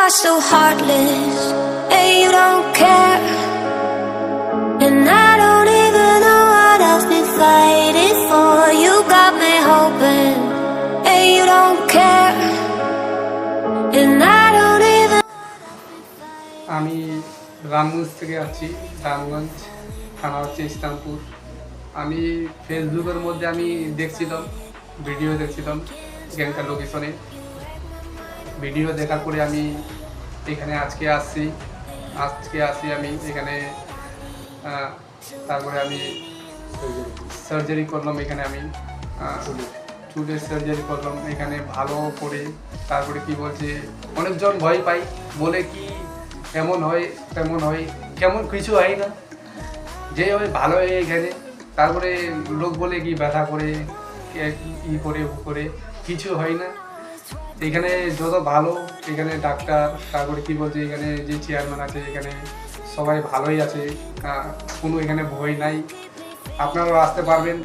are so heartless, and you don't care. And I don't even know what else we're fighting for. You got me hoping, and you don't care. And I don't even. আমি রামগঞ্জ থেকে আছি। রামগঞ্জ থানা হচ্ছে ইসলামপুর। আমি ফেসবুকের মধ্যে আমি দেখছিলাম, ভিডিও দেখছিলাম এখানকার লোকেশনে। ভিডিও দেখার পরে আমি এখানে আজকে আসি আমি এখানে। তারপরে আমি সার্জারি করলাম এখানে। আমি চুলের সার্জারি করলাম এখানে ভালো করে। তারপরে কি বলছে, অনেকজন ভয় পাই, বলে কি এমন হয় তেমন হয়, কেমন কিছু হয় না, যে হয় ভালো হয় এখানে। তারপরে লোক বলে কি ব্যথা করে ই করে কিছু হয় না এখানে। যত ভালো এখানে ডাক্তার, তারপরে কি বলছে এখানে যে চেয়ারম্যান আছে এখানে সবাই ভালোই আছে, কোনো এখানে ভয় নাই। আপনারাও আসতে পারবেন,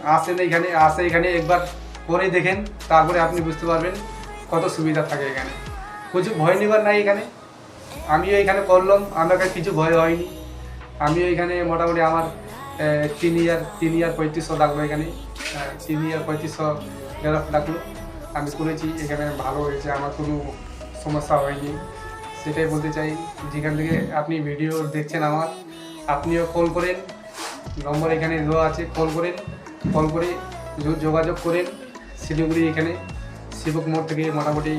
এখানে একবার করে দেখেন, তারপরে আপনি বুঝতে পারবেন কত সুবিধা থাকে এখানে। কিছু ভয় নেবার নাই এখানে। আমিও এখানে করলাম, আমাকে কিছু ভয় হয়নি। আমিও এখানে মোটামুটি আমার 3 ইয়ার 3500 লাগলো এখানে। 3 ইয়ার 3500 লাগলো। আমি করেছি এখানে, ভালো হয়েছে, আমার কোনো সমস্যা হয়নি। সেটাই বলতে চাই। যেখান থেকে আপনি ভিডিও দেখছেন আমার, আপনিও কল করেন, নম্বর এখানে দেওয়া আছে, কল করে যোগাযোগ করেন। শিলিগুড়ি এখানে শিবক মোড় থেকে মোটামুটি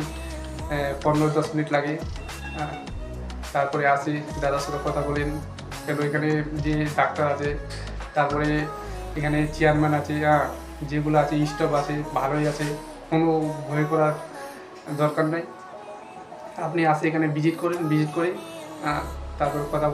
15-10 মিনিট লাগে। তারপরে আসি, দাদার সাথে কথা বলেন, কেন এখানে যে ডাক্তার আছে, তারপরে এখানে চেয়ারম্যান আছে, যেগুলো আছে স্টাফ আছে, ভালোই আছে, কোনো ভয় করার দরকার নাই। আপনি আসে এখানে ভিজিট করে তারপরে কথা